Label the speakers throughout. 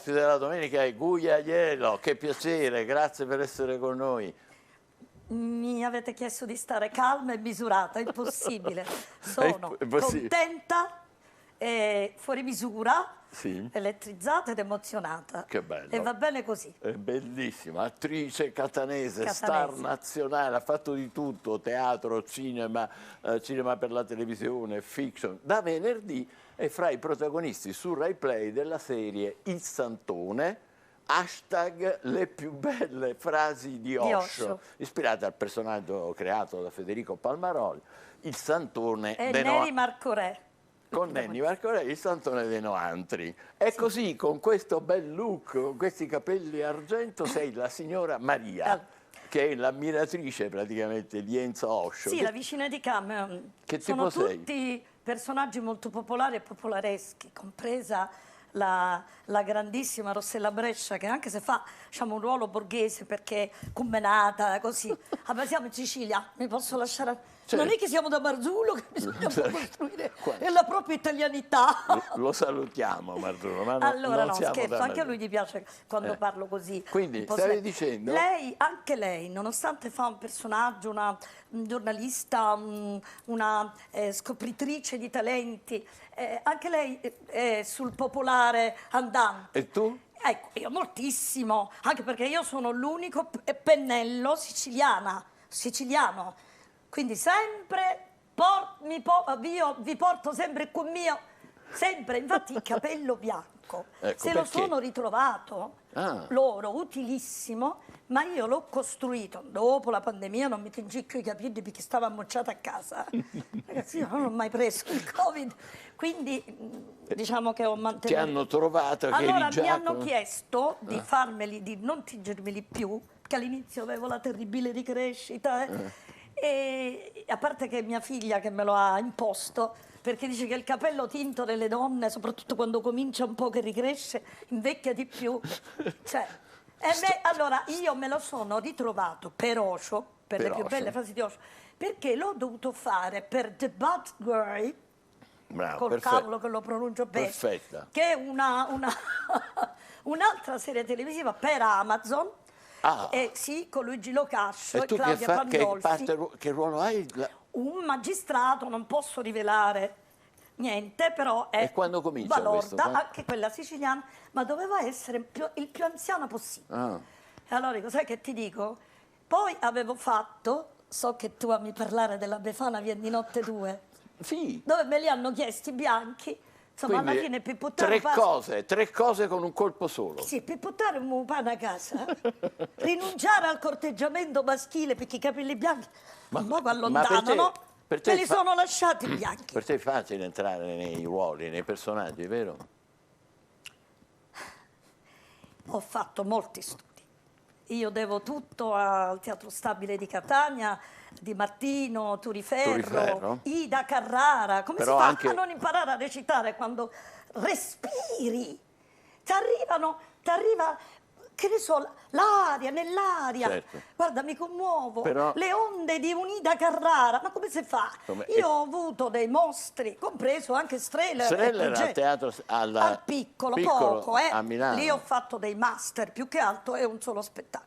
Speaker 1: ospite della domenica è Guia Aiello, che piacere, grazie per essere con noi.
Speaker 2: Mi avete chiesto di stare calma e misurata, è impossibile. Sono contenta, fuori misura,
Speaker 1: sì,
Speaker 2: elettrizzata ed emozionata.
Speaker 1: Che bello.
Speaker 2: E va bene così.
Speaker 1: È bellissima, attrice catanese, star nazionale, ha fatto di tutto, teatro, cinema, cinema per la televisione, fiction. Da venerdì è fra i protagonisti su Rai Play della serie Il Santone, hashtag le più belle frasi di Osho, ispirata al personaggio creato da Federico Palmaroli, il Santone
Speaker 2: e Neri Marcorè.
Speaker 1: Con Nenni Marcorè, il Santone dei Noantri. E così, con questo bel look, con questi capelli argento, sei la signora Maria, che è l'ammiratrice praticamente di Enzo Osho.
Speaker 2: Sì, la vicina di Cam.
Speaker 1: Che
Speaker 2: sono
Speaker 1: tipo sei?
Speaker 2: Tutti personaggi molto popolari e popolareschi, compresa la grandissima Rossella Brescia, che anche se fa, diciamo, un ruolo borghese perché commenata, così. Ma siamo in Sicilia, mi posso lasciare... Certo. Non è che siamo da Marzullo, che bisogna costruire la propria italianità.
Speaker 1: Lo salutiamo Marzullo, ma
Speaker 2: allora
Speaker 1: non siamo
Speaker 2: scherzo, anche a lui gli piace quando parlo così.
Speaker 1: Quindi stavi dicendo?
Speaker 2: Lei, anche lei, nonostante fa un personaggio, una giornalista, una scopritrice di talenti, anche lei è sul popolare andante.
Speaker 1: E tu?
Speaker 2: Ecco, io moltissimo, anche perché io sono l'unico pennello siciliano. Quindi sempre vi porto sempre con mio, sempre, infatti il capello bianco,
Speaker 1: ecco,
Speaker 2: se lo sono ritrovato, loro, utilissimo, ma io l'ho costruito, dopo la pandemia non mi tingicchio i capelli perché stavo ammocciata a casa, ragazzi io non ho mai preso il Covid, quindi diciamo che ho mantenuto.
Speaker 1: Ti hanno trovato che
Speaker 2: allora
Speaker 1: eri
Speaker 2: mi hanno chiesto di farmeli, di non tingermeli più, perché all'inizio avevo la terribile ricrescita, e a parte che mia figlia che me lo ha imposto, perché dice che il capello tinto delle donne, soprattutto quando comincia un po' che ricresce, invecchia di più. Cioè, allora io me lo sono ritrovato per Osho, per le più belle frasi di Osho, perché l'ho dovuto fare per The Bad Girl, col cavolo che lo pronuncio bene, che è un'altra serie televisiva per Amazon. Sì, con Luigi Locascio e Claudia Pandolfi.
Speaker 1: Che ruolo hai?
Speaker 2: Un magistrato, non posso rivelare niente, però è
Speaker 1: quando comincia
Speaker 2: balorda, anche quella siciliana, ma doveva essere il più anziana possibile. E allora, cos'è che ti dico? Poi avevo fatto, so che tu ami parlare della Befana Vien di Notte 2,
Speaker 1: sì,
Speaker 2: dove me li hanno chiesti bianchi. Insomma,
Speaker 1: quindi,
Speaker 2: alla fine
Speaker 1: tre cose con un colpo solo.
Speaker 2: Sì, per portare un pane a casa, rinunciare al corteggiamento maschile perché i capelli bianchi un poco allontanano, me li sono lasciati bianchi.
Speaker 1: Per te è facile entrare nei ruoli, nei personaggi, vero?
Speaker 2: Ho fatto molti studi. Io devo tutto al Teatro Stabile di Catania, Di Martino, Turiferro, Ida Carrara. Come si fa a non imparare a recitare quando respiri? Ti arriva, che ne so, l'aria, nell'aria. Certo. Guarda, mi commuovo. Le onde di un'Ida Carrara. Ma come si fa? Io ho avuto dei mostri, compreso anche Streller.
Speaker 1: Streller al teatro
Speaker 2: al piccolo, poco.
Speaker 1: A Milano.
Speaker 2: Lì ho fatto dei master, più che altro è un solo spettacolo.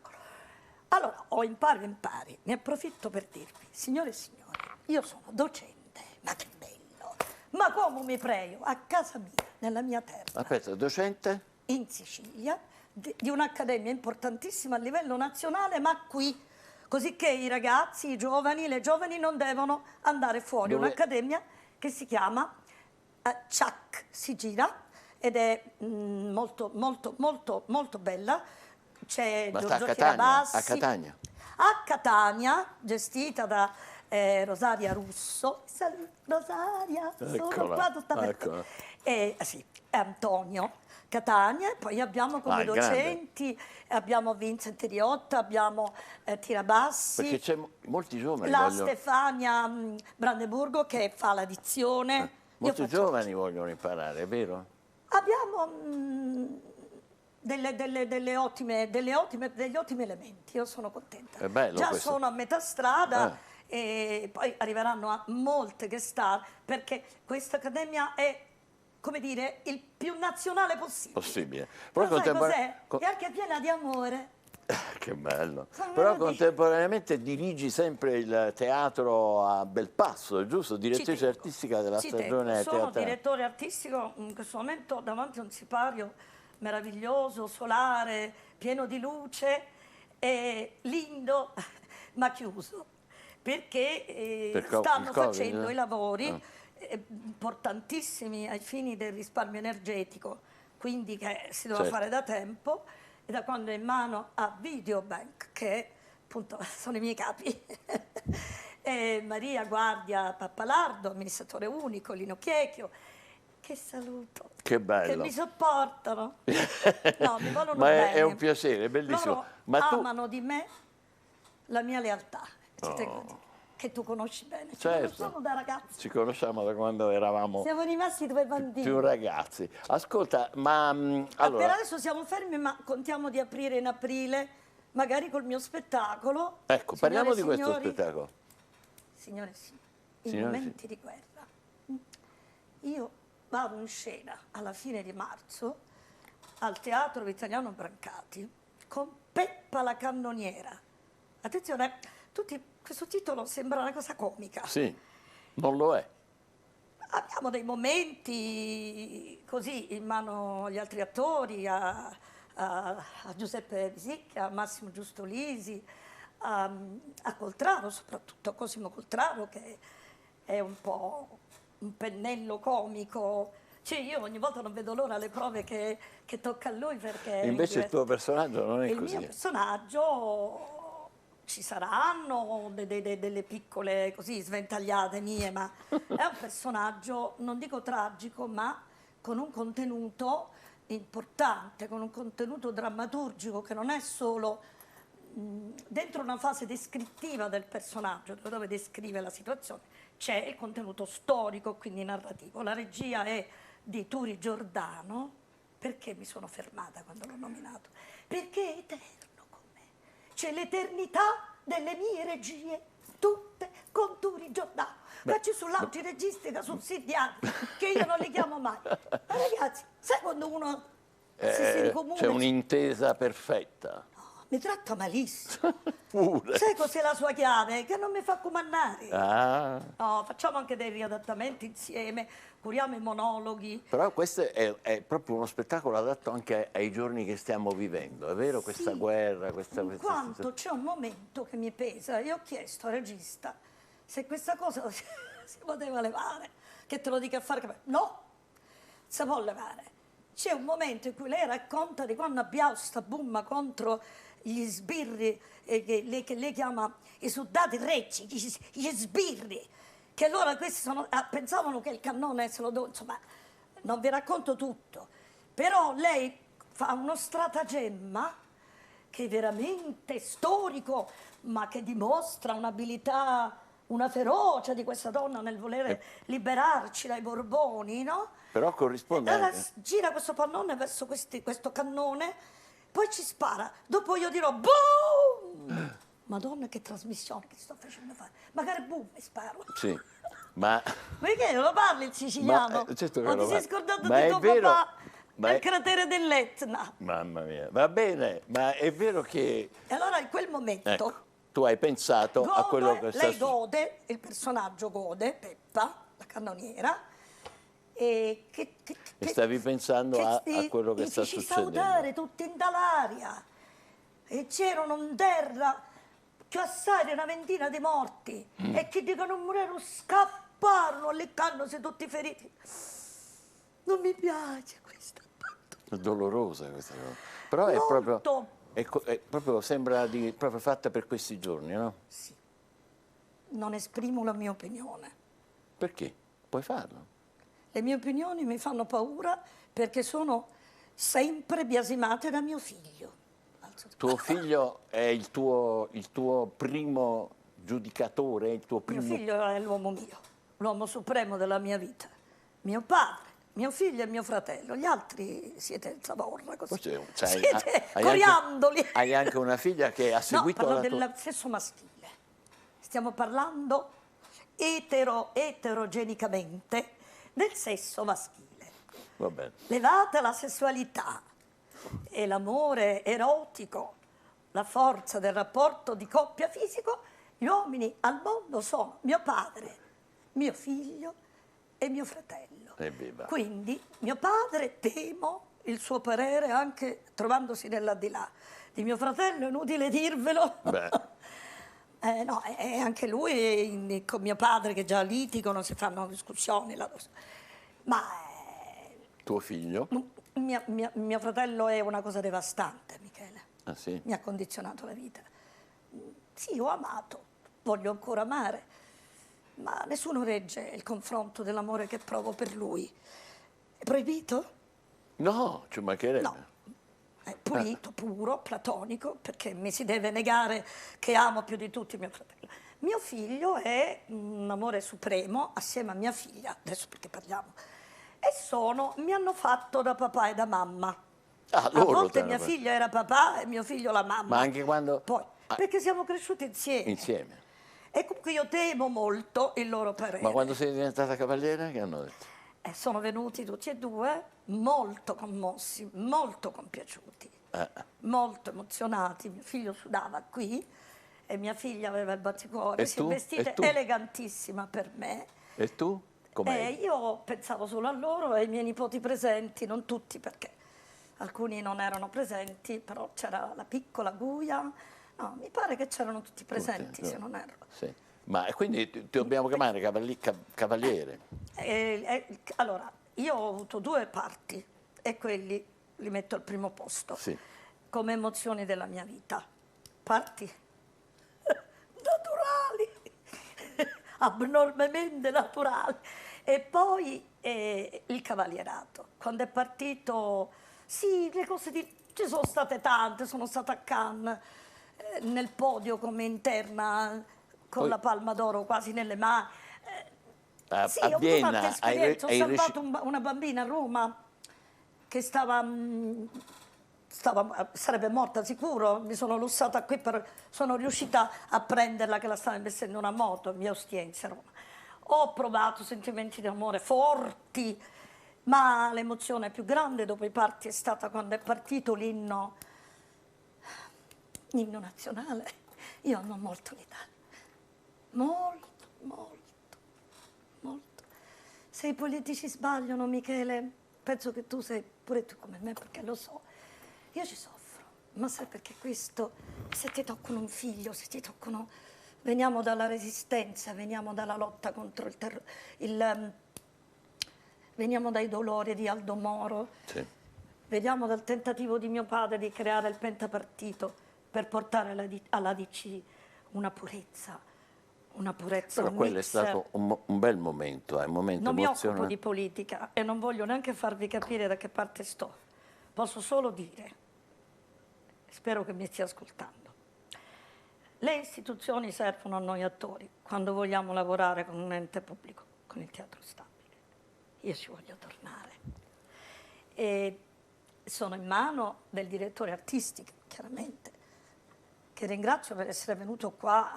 Speaker 2: Allora, o impari, ne approfitto per dirvi, signore e signori, io sono docente, ma che bello, ma come mi prego, a casa mia, nella mia terra.
Speaker 1: Aspetta, docente?
Speaker 2: In Sicilia, di un'accademia importantissima a livello nazionale, ma qui, così che i ragazzi, i giovani, le giovani non devono andare fuori. Un'accademia che si chiama CHAC, si gira, ed è molto, molto, molto, molto bella. C'è Giorgio Tirabassi.
Speaker 1: A Catania?
Speaker 2: A Catania, gestita da Rosaria Russo. Rosaria, sono qua tutta per te. Sì, Antonio Catania, poi abbiamo come docenti, abbiamo Vincent Riotta, abbiamo Tirabassi.
Speaker 1: Perché c'è molti giovani.
Speaker 2: La Stefania Brandeburgo che fa la dizione.
Speaker 1: Molti giovani vogliono imparare, è vero?
Speaker 2: Abbiamo degli ottimi elementi, io sono contenta.
Speaker 1: È bello
Speaker 2: già
Speaker 1: questo.
Speaker 2: Sono a metà strada e poi arriveranno a molte che star, perché questa accademia è come dire, il più nazionale possibile.
Speaker 1: Possibile.
Speaker 2: Però sai cos'è? È anche piena di amore.
Speaker 1: Che bello.
Speaker 2: Sono
Speaker 1: Però
Speaker 2: venuti-
Speaker 1: contemporaneamente dirigi sempre il teatro a Belpasso, giusto? Direttrice
Speaker 2: Ci tengo.
Speaker 1: artistica della
Speaker 2: Ci tengo.
Speaker 1: stagione
Speaker 2: Sono
Speaker 1: teatrale.
Speaker 2: direttore artistico in questo momento davanti a un sipario meraviglioso, solare, pieno di luce, lindo, ma chiuso, perché stanno
Speaker 1: il Covid,
Speaker 2: facendo i lavori
Speaker 1: Ah.
Speaker 2: importantissimi ai fini del risparmio energetico, quindi che si doveva
Speaker 1: Certo.
Speaker 2: fare da tempo, e da quando è in mano a Videobank, che appunto sono i miei capi, e Maria Guardia Pappalardo, amministratore unico, Lino Chiechio, che saluto,
Speaker 1: Che bello.
Speaker 2: che mi sopportano, no, mi vogliono
Speaker 1: Ma
Speaker 2: bene.
Speaker 1: è un piacere, è bellissimo.
Speaker 2: Loro
Speaker 1: Ma tu...
Speaker 2: amano di me la mia lealtà, ci tengo a dire, che tu conosci bene. Ci conosciamo da ragazzi.
Speaker 1: Ci conosciamo da quando eravamo
Speaker 2: Siamo rimasti due bambini.
Speaker 1: più ragazzi. Ascolta, ma
Speaker 2: Per
Speaker 1: allora...
Speaker 2: adesso siamo fermi, ma contiamo di aprire in aprile, magari col mio spettacolo.
Speaker 1: Ecco,
Speaker 2: Signore
Speaker 1: parliamo
Speaker 2: e
Speaker 1: di questo
Speaker 2: signori,
Speaker 1: spettacolo.
Speaker 2: Signore e signori, in
Speaker 1: Signore e
Speaker 2: momenti di guerra. Io vado in scena alla fine di marzo al Teatro Vitaliano Brancati con Peppa la cannoniera. Attenzione, questo titolo sembra una cosa comica.
Speaker 1: Sì, non lo è.
Speaker 2: Abbiamo dei momenti così in mano agli altri attori, a Giuseppe Visicchia, a Massimo Giustolisi, a Coltraro, soprattutto a Cosimo Coltraro, che è un po' un pennello comico. Cioè io ogni volta non vedo l'ora le prove che tocca a lui, perché
Speaker 1: Invece il tuo personaggio non è
Speaker 2: il
Speaker 1: così.
Speaker 2: mio personaggio, ci saranno delle piccole così sventagliate mie, ma è un personaggio, non dico tragico, ma con un contenuto importante, con un contenuto drammaturgico che non è solo dentro una fase descrittiva del personaggio, dove descrive la situazione, c'è il contenuto storico, quindi narrativo. La regia è di Turi Giordano. Perché mi sono fermata quando l'ho nominato? Perché è eterno con me. C'è l'eternità delle mie regie, tutte con Turi Giordano. Faccio sull'autoregistica sussidiaria, che io non li chiamo mai. Ma ragazzi, sai quando uno si ricomuna?
Speaker 1: C'è un'intesa perfetta.
Speaker 2: Mi tratta malissimo.
Speaker 1: Pure.
Speaker 2: Sai cos'è la sua chiave? Che non mi fa comandare.
Speaker 1: Ah,
Speaker 2: No, facciamo anche dei riadattamenti insieme, curiamo i monologhi.
Speaker 1: però questo è proprio uno spettacolo adatto anche ai giorni che stiamo vivendo, è vero? Questa
Speaker 2: Sì,
Speaker 1: guerra, questa...
Speaker 2: In quanto c'è un momento che mi pesa, io ho chiesto al regista se questa cosa si poteva levare, che te lo dica a fare, no, si può levare. C'è un momento in cui lei racconta di quando abbiamo sta bomba contro gli sbirri, che lei chiama i soldati reggi, gli sbirri, che loro questi pensavano che il cannone se lo insomma, non vi racconto tutto, però lei fa uno stratagemma che è veramente storico, ma che dimostra un'abilità, una ferocia di questa donna nel volere liberarci dai Borboni, no?
Speaker 1: Però corrisponde
Speaker 2: Allora
Speaker 1: anche...
Speaker 2: gira questo pallone verso questo cannone, poi ci spara. Dopo io dirò boom! Madonna, che trasmissione che sto facendo fare. Magari boom e sparo.
Speaker 1: Sì, ma...
Speaker 2: Perché non lo parli il siciliano?
Speaker 1: certo che
Speaker 2: O
Speaker 1: lo
Speaker 2: ti sei
Speaker 1: parlo.
Speaker 2: scordato
Speaker 1: Ma
Speaker 2: di
Speaker 1: è
Speaker 2: tuo
Speaker 1: vero,
Speaker 2: papà
Speaker 1: ma
Speaker 2: nel
Speaker 1: è-
Speaker 2: cratere dell'Etna?
Speaker 1: Mamma mia, va bene, ma è vero che...
Speaker 2: E allora in quel momento
Speaker 1: Ecco, tu hai pensato a quello che sta
Speaker 2: lei gode, il personaggio gode, Peppa, la cannoniera, e
Speaker 1: E stavi pensando a quello che sta
Speaker 2: ci
Speaker 1: succedendo.
Speaker 2: salutare tutti in dall'aria. E c'erano in terra più assai di una ventina di morti, e che dicono morirono, scapparono, leccandosi tutti feriti. Non mi piace questa parte.
Speaker 1: È dolorosa questa cosa. Però è
Speaker 2: Molto.
Speaker 1: proprio sembra proprio fatta per questi giorni, no?
Speaker 2: Sì, non esprimo la mia opinione.
Speaker 1: Perché? Puoi farlo.
Speaker 2: Le mie opinioni mi fanno paura perché sono sempre biasimate da mio figlio.
Speaker 1: Tuo figlio è il tuo primo giudicatore, il tuo
Speaker 2: Mio
Speaker 1: primo...
Speaker 2: figlio è l'uomo mio, l'uomo supremo della mia vita. Mio padre, mio figlio e mio fratello. Gli altri siete zavorra così.
Speaker 1: Poi
Speaker 2: Siete
Speaker 1: hai
Speaker 2: coriandoli.
Speaker 1: Hai anche una figlia che ha
Speaker 2: No,
Speaker 1: seguito
Speaker 2: parlo
Speaker 1: la tua...
Speaker 2: del sesso maschile. Stiamo parlando eterogenicamente del sesso maschile.
Speaker 1: Va bene.
Speaker 2: Levata la sessualità e l'amore erotico, la forza del rapporto di coppia fisico, gli uomini al mondo sono mio padre, mio figlio e mio fratello.
Speaker 1: Evviva.
Speaker 2: Quindi mio padre, temo il suo parere anche trovandosi nell'aldilà. Di mio fratello è inutile dirvelo.
Speaker 1: Beh.
Speaker 2: No, e anche lui con mio padre che già litigano, si fanno discussioni. Ma
Speaker 1: Tuo figlio?
Speaker 2: mio fratello è una cosa devastante, Michele.
Speaker 1: Ah, sì?
Speaker 2: Mi ha condizionato la vita. Sì, ho amato, voglio ancora amare, ma nessuno regge il confronto dell'amore che provo per lui. È proibito?
Speaker 1: No, ci mancherebbe.
Speaker 2: No. È pulito, puro, platonico, perché mi si deve negare che amo più di tutti mio fratello. Mio figlio è un amore supremo assieme a mia figlia, adesso perché parliamo, e mi hanno fatto da papà e da mamma.
Speaker 1: Ah,
Speaker 2: A
Speaker 1: loro
Speaker 2: volte mia figlia era papà e mio figlio la mamma.
Speaker 1: Ma anche quando...
Speaker 2: Poi, perché siamo cresciuti insieme.
Speaker 1: Insieme.
Speaker 2: E comunque io temo molto il loro parere.
Speaker 1: Ma quando sei diventata cavaliere, che hanno detto?
Speaker 2: Sono venuti tutti e due molto commossi, molto compiaciuti, molto emozionati. Mio figlio sudava qui e mia figlia aveva il batticuore,
Speaker 1: E
Speaker 2: si
Speaker 1: tu?
Speaker 2: è vestita
Speaker 1: E tu?
Speaker 2: elegantissima per me.
Speaker 1: E tu? Com'è?
Speaker 2: Io pensavo solo a loro e ai miei nipoti presenti, non tutti perché alcuni non erano presenti, però c'era la piccola Guia, no, mi pare che c'erano tutti presenti, se non erro.
Speaker 1: Sì. Ma quindi ti dobbiamo chiamare cavaliere?
Speaker 2: Allora, io ho avuto due parti e quelli li metto al primo posto,
Speaker 1: Sì.
Speaker 2: come emozioni della mia vita. Parti naturali, abnormemente naturali. E poi il cavalierato. Quando è partito, sì, le cose ci sono state tante, sono stata a Cannes, nel podio come interna, con la Palma d'Oro quasi nelle mani. Sì, ho avuto tante esperienze, ho salvato una bambina a Roma che sarebbe morta sicuro, mi sono lussata qui, sono riuscita a prenderla che la stava investendo una moto, via Ostiense, Roma. Ho provato sentimenti di amore forti, ma l'emozione più grande dopo i parti è stata quando è partito l'inno nazionale. Io amo molto l'Italia, molto, molto, molto. Se i politici sbagliano, Michele, penso che tu sei pure tu come me, perché lo so, io ci soffro, ma sai perché questo, se ti toccano un figlio, se ti toccano, veniamo dalla resistenza, veniamo dalla lotta contro il terrorismo, veniamo dai dolori di Aldo Moro,
Speaker 1: Sì.
Speaker 2: veniamo dal tentativo di mio padre di creare il pentapartito per portare alla DC una purezza,
Speaker 1: Però quello è stato un bel momento, un momento
Speaker 2: non mi occupo
Speaker 1: emozionante.
Speaker 2: di politica e non voglio neanche farvi capire da che parte sto. Posso solo dire, spero che mi stia ascoltando, le istituzioni servono a noi attori quando vogliamo lavorare con un ente pubblico, con il Teatro Stabile. Io ci voglio tornare. E sono in mano del direttore artistico, chiaramente, che ringrazio per essere venuto qua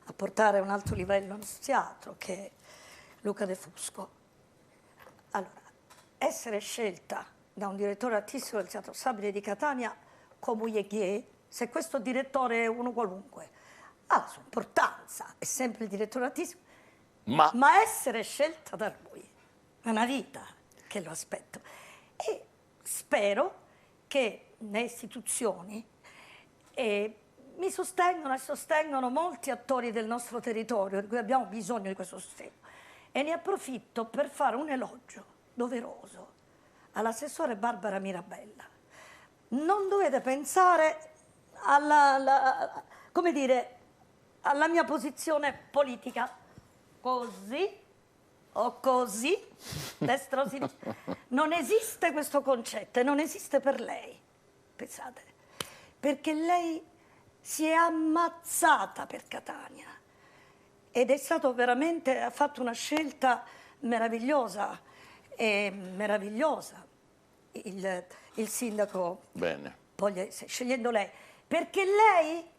Speaker 2: a portare un alto livello al nostro teatro, che è Luca De Fusco. Allora, essere scelta da un direttore artistico del Teatro Stabile di Catania come Yeghe, se questo direttore è uno qualunque, ha la sua importanza, è sempre il direttore artistico, ma essere scelta da lui è una vita che lo aspetto. E spero che le istituzioni mi sostengono e sostengono molti attori del nostro territorio, di cui abbiamo bisogno di questo sostegno. E ne approfitto per fare un elogio doveroso all'assessore Barbara Mirabella. Non dovete pensare come dire, alla mia posizione politica così o così, destra o sinistra. Non esiste questo concetto e non esiste per lei, pensate, perché lei si è ammazzata per Catania ed è stato veramente, ha fatto una scelta meravigliosa, il sindaco Pogliese, scegliendo lei, perché lei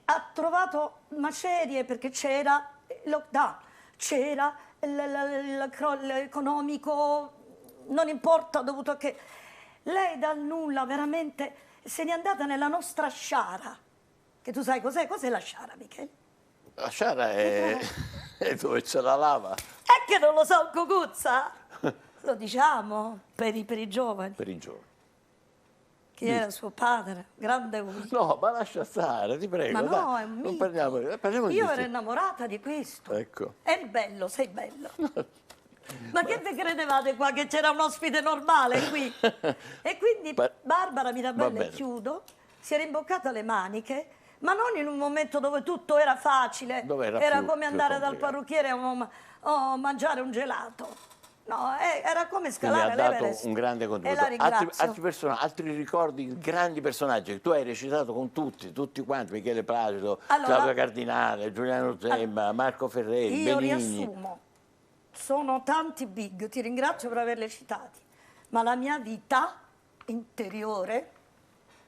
Speaker 2: ha trovato macerie, perché c'era il lockdown, c'era il crollo economico non importa, dovuto a che lei dal nulla veramente se n'è andata nella nostra sciara, che tu sai cos'è? Cos'è la sciara, Michele?
Speaker 1: La sciara è, è dove c'è la lava.
Speaker 2: È che non lo sa un Cucuzza? Lo diciamo per i giovani.
Speaker 1: Per i giovani.
Speaker 2: Chi era suo padre? Grande uomo.
Speaker 1: No, ma lascia stare, ti prego.
Speaker 2: Ma no,
Speaker 1: dai,
Speaker 2: è un
Speaker 1: non
Speaker 2: mito.
Speaker 1: parliamo di
Speaker 2: Io ero
Speaker 1: questo.
Speaker 2: innamorata di questo.
Speaker 1: Ecco.
Speaker 2: È bello, sei bello. Ma che vi credevate qua che c'era un ospite normale qui? E quindi Barbara Mirabella, e chiudo, si era imboccata le maniche, ma non in un momento dove tutto era facile,
Speaker 1: Dove era
Speaker 2: era
Speaker 1: più
Speaker 2: come andare dal
Speaker 1: complicato.
Speaker 2: parrucchiere o mangiare un gelato. No, era come
Speaker 1: Quindi
Speaker 2: scalare
Speaker 1: ha dato
Speaker 2: l'Everest.
Speaker 1: un grande
Speaker 2: E
Speaker 1: contributo.
Speaker 2: la ringrazio.
Speaker 1: Altri ricordi, grandi personaggi che tu hai recitato con tutti quanti, Michele Placido,
Speaker 2: Allora,
Speaker 1: Claudio Cardinale, Giuliano Gemma, Marco Ferreri,
Speaker 2: io
Speaker 1: Benigni.
Speaker 2: riassumo, sono tanti big, ti ringrazio per averli citati, ma la mia vita interiore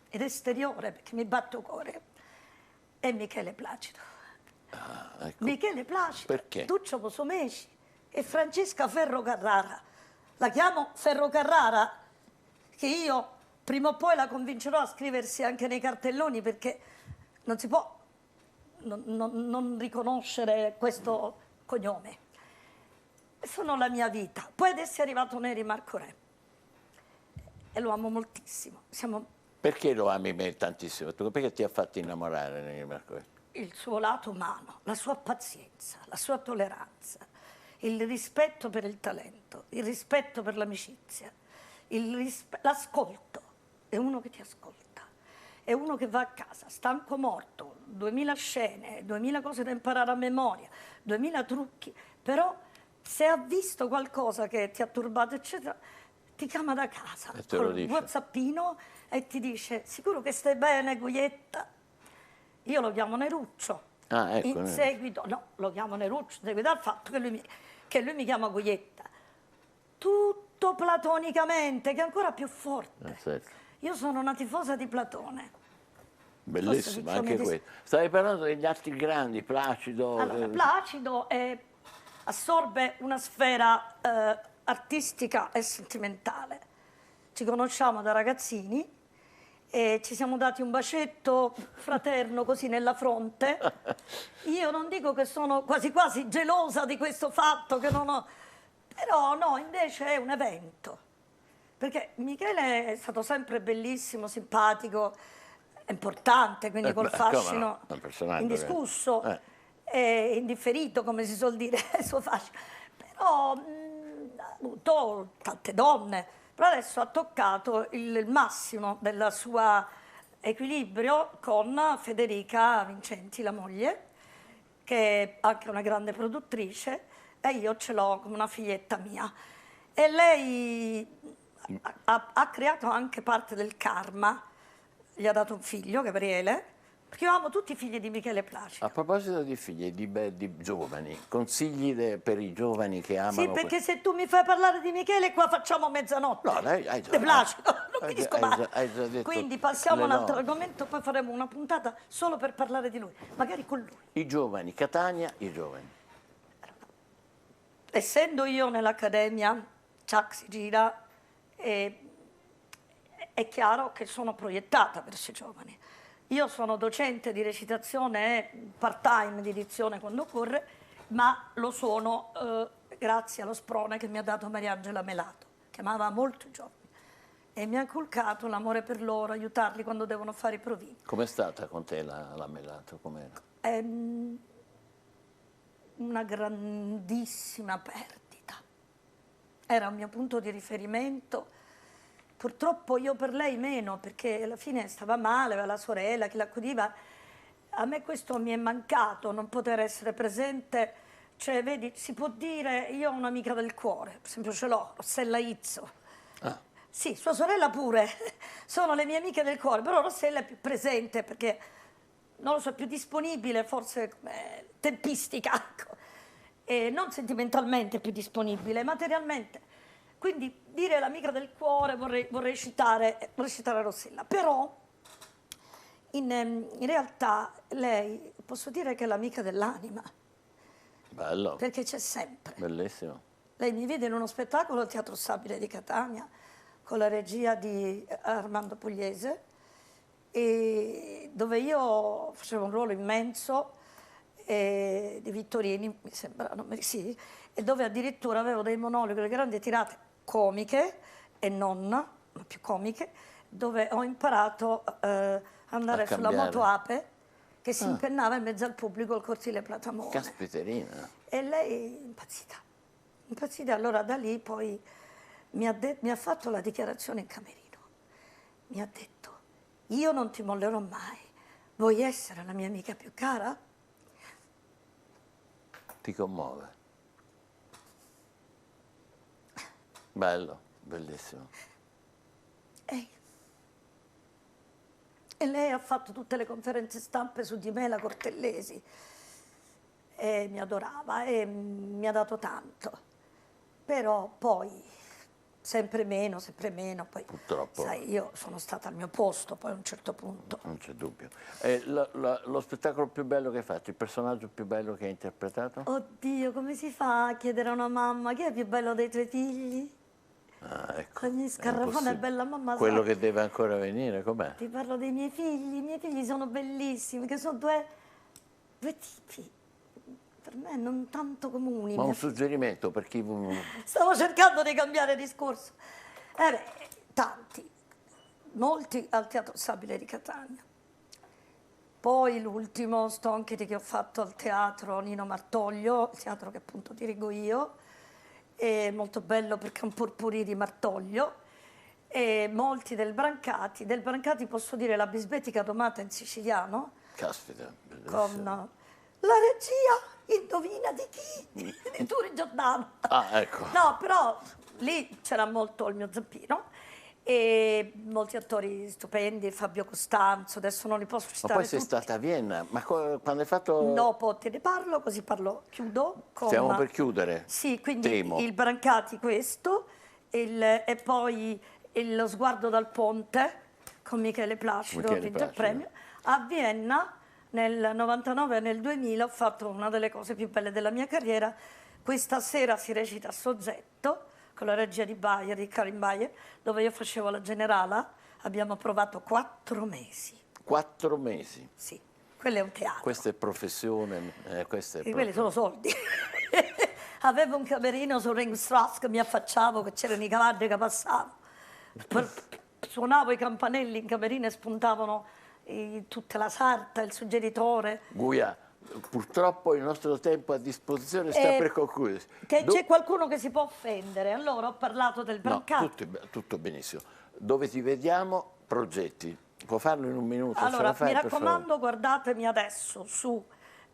Speaker 2: ed esteriore, perché mi batte il cuore, è Michele Placido.
Speaker 1: Ecco.
Speaker 2: Michele Placido,
Speaker 1: Perché?
Speaker 2: Duccio Posomeci e Francesca Ferro Carrara. La chiamo Ferro Carrara, che io prima o poi la convincerò a scriversi anche nei cartelloni, perché non si può non riconoscere questo cognome. Sono la mia vita. Poi adesso è arrivato Neri Marco Re e lo amo moltissimo.
Speaker 1: Perché lo ami me tantissimo? Perché ti ha fatto innamorare Neri Marco Re?
Speaker 2: Il suo lato umano, la sua pazienza, la sua tolleranza, il rispetto per il talento, il rispetto per l'amicizia, l'ascolto. È uno che ti ascolta, è uno che va a casa, stanco morto, 2000 scene, 2000 cose da imparare a memoria, 2000 trucchi, però se ha visto qualcosa che ti ha turbato, eccetera, ti chiama da casa
Speaker 1: E te lo
Speaker 2: col
Speaker 1: dice.
Speaker 2: WhatsAppino e ti dice: sicuro che stai bene, Guglietta? Io lo chiamo Neruccio.
Speaker 1: Ah, ecco,
Speaker 2: In seguito, no, lo chiamo Neruccio, in seguito al fatto che lui mi chiama Guglietta. Tutto platonicamente, che è ancora più forte.
Speaker 1: Certo.
Speaker 2: Io sono una tifosa di Platone.
Speaker 1: Bellissimo,
Speaker 2: Forse
Speaker 1: anche questo. Stavi parlando degli altri grandi, Placido.
Speaker 2: Allora, Placido assorbe una sfera artistica e sentimentale. Ci conosciamo da ragazzini e ci siamo dati un bacetto fraterno così nella fronte. Io non dico che sono quasi quasi gelosa di questo fatto, che non ho... Però no, invece è un evento. Perché Michele è stato sempre bellissimo, simpatico, importante, quindi col fascino
Speaker 1: no? Un personaggio
Speaker 2: indiscusso,
Speaker 1: che-
Speaker 2: e indifferito, come si suol dire, il suo fascino. Però ha avuto tante donne, però adesso ha toccato il massimo del suo equilibrio con Federica Vincenti, la moglie, che è anche una grande produttrice, e io ce l'ho come una figlietta mia. E lei ha creato anche parte del karma, gli ha dato un figlio, Gabriele, perché io amo tutti i figli di Michele Placido.
Speaker 1: A proposito di figli, di giovani, consigli per i giovani che amano...
Speaker 2: Sì, perché se tu mi fai parlare di Michele qua facciamo mezzanotte.
Speaker 1: No, lei hai già...
Speaker 2: De Placido, non
Speaker 1: hai
Speaker 2: finisco
Speaker 1: già-
Speaker 2: mai.
Speaker 1: hai già detto
Speaker 2: Quindi passiamo a un
Speaker 1: le
Speaker 2: altro
Speaker 1: note.
Speaker 2: argomento, poi faremo una puntata solo per parlare di lui, magari con lui.
Speaker 1: I giovani, Catania, i giovani.
Speaker 2: Essendo io nell'accademia, Chuck si gira, è chiaro che sono proiettata verso i giovani. Io sono docente di recitazione part-time di dizione quando occorre, ma lo sono grazie allo sprone che mi ha dato Mariangela Melato, che amava molto i giovani e mi ha inculcato l'amore per loro, aiutarli quando devono fare i provini.
Speaker 1: Com'è stata con te la Melato? Com'era?
Speaker 2: È una grandissima perdita. Era un mio punto di riferimento. Purtroppo io per lei meno, perché alla fine stava male, aveva la sorella che l'accudiva. A me questo mi è mancato, non poter essere presente. Cioè, vedi, si può dire, io ho un'amica del cuore, per esempio ce l'ho, Rossella Izzo.
Speaker 1: Ah.
Speaker 2: Sì, sua sorella pure, sono le mie amiche del cuore, però Rossella è più presente perché, non lo so, è più disponibile, forse tempistica, ecco. E non sentimentalmente più disponibile, materialmente. Quindi dire l'amica del cuore vorrei citare Rossella, però in realtà lei, posso dire che è l'amica dell'anima,
Speaker 1: Bello,
Speaker 2: perché c'è sempre.
Speaker 1: bellissimo.
Speaker 2: Lei mi vede in uno spettacolo al Teatro Stabile di Catania con la regia di Armando Pugliese, e dove io facevo un ruolo immenso di Vittorini, mi sembra, sì, e dove addirittura avevo dei monologhi, le grandi tirate comiche e non, ma più comiche, dove ho imparato ad andare sulla moto Ape che si impennava in mezzo al pubblico al cortile Platamone.
Speaker 1: Caspiterina.
Speaker 2: E lei impazzita, impazzita. Allora da lì poi mi ha fatto la dichiarazione in camerino. Mi ha detto: io non ti mollerò mai, vuoi essere la mia amica più cara?
Speaker 1: Ti commuove. Bello, bellissimo.
Speaker 2: E lei ha fatto tutte le conferenze stampe su di me, la Cortellesi, e mi adorava e mi ha dato tanto. Però poi sempre meno, poi
Speaker 1: purtroppo.
Speaker 2: Sai, io sono stata al mio posto poi a un certo punto.
Speaker 1: Non c'è dubbio. Lo spettacolo più bello che hai fatto, il personaggio più bello che hai interpretato?
Speaker 2: Oddio, come si fa a chiedere a una mamma chi è più bello dei tuoi figli?
Speaker 1: Ah, ecco.
Speaker 2: Ogni scarrafone è bella mamma.
Speaker 1: Quello che deve ancora venire, com'è?
Speaker 2: Ti parlo dei miei figli sono bellissimi, che sono due tipi, per me non tanto comuni.
Speaker 1: Ma un suggerimento per chi...
Speaker 2: Stavo cercando di cambiare discorso. Tanti, molti al Teatro Stabile di Catania. Poi l'ultimo Stonchiti che ho fatto al teatro Nino Martoglio, il teatro che appunto dirigo io, è molto bello perché è un potpourri di Martoglio, e molti del Brancati. Del Brancati posso dire la bisbetica domata in siciliano.
Speaker 1: Caspita, bellissimo.
Speaker 2: Con la regia, indovina di chi? Di Turi Giordano.
Speaker 1: Ah, ecco.
Speaker 2: No, però lì c'era molto il mio zampino e molti attori stupendi, Fabio Costanzo, adesso non li posso citare.
Speaker 1: Ma poi sei
Speaker 2: tutti.
Speaker 1: stata a Vienna, ma quando hai fatto...
Speaker 2: Dopo te ne parlo, così chiudo.
Speaker 1: Stiamo per chiudere.
Speaker 2: Sì, quindi
Speaker 1: Temo.
Speaker 2: il Brancati questo, e poi Lo sguardo dal ponte con Michele Placido, ho vinto il premio. A Vienna nel 99 e nel 2000 ho fatto una delle cose più belle della mia carriera. Questa sera si recita Soggetto con la regia di Bayer, di Karin Bayer, dove io facevo la generala. Abbiamo provato 4 mesi.
Speaker 1: 4 mesi?
Speaker 2: Sì, quello è un teatro.
Speaker 1: Questa è professione, questa è proprio...
Speaker 2: Quelli sono soldi. Avevo un camerino sul Ringstrasse che mi affacciavo, che c'erano i cavalli che passavano. Suonavo i campanelli in camerino e spuntavano tutta la sarta, il suggeritore.
Speaker 1: Guia, purtroppo il nostro tempo a disposizione sta per concludere.
Speaker 2: C'è qualcuno che si può offendere, allora ho parlato del Brancati.
Speaker 1: No, tutto benissimo. Dove ti vediamo? Progetti. Può farlo in un minuto?
Speaker 2: Allora, mi raccomando, guardatemi adesso su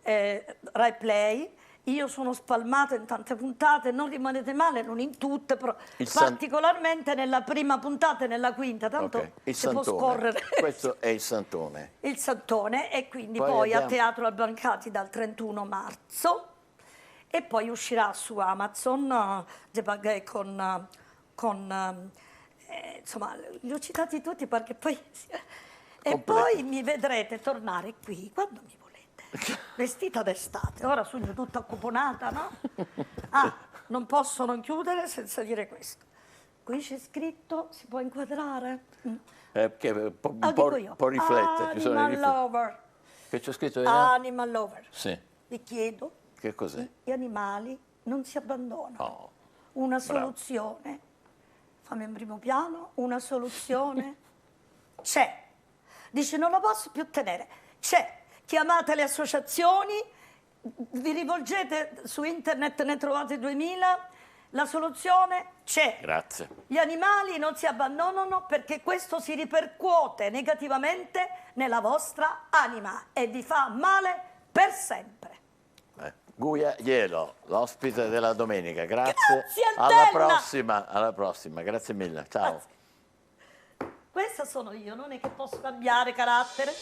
Speaker 2: Rai Play. Io sono spalmata in tante puntate, non rimanete male, non in tutte, però particolarmente nella prima puntata e nella quinta, tanto si può scorrere.
Speaker 1: Questo è il Santone.
Speaker 2: Il Santone, e quindi poi a Teatro al Brancati dal 31 marzo, e poi uscirà su Amazon, insomma, li ho citati tutti perché poi... E poi mi vedrete tornare qui quando mi volete. Vestita d'estate, ora sono tutta accuponata, no? Non posso non chiudere senza dire questo. Qui c'è scritto, si può inquadrare?
Speaker 1: Che un po' riflette.
Speaker 2: Animal lover.
Speaker 1: Che c'è scritto?
Speaker 2: Animal lover.
Speaker 1: Sì.
Speaker 2: Vi chiedo.
Speaker 1: Che cos'è?
Speaker 2: Gli animali non si abbandonano. Una soluzione. Fammi in primo piano. Una soluzione c'è. Dice non lo posso più tenere. C'è. Chiamate le associazioni, vi rivolgete su internet, ne trovate 2000, la soluzione c'è.
Speaker 1: Grazie.
Speaker 2: Gli animali non si abbandonano perché questo si ripercuote negativamente nella vostra anima e vi fa male per sempre.
Speaker 1: Guia Ielo, l'ospite della domenica, grazie.
Speaker 2: Grazie,
Speaker 1: alla prossima, grazie mille, ciao.
Speaker 2: Grazie. Questa sono io, non è che posso cambiare carattere.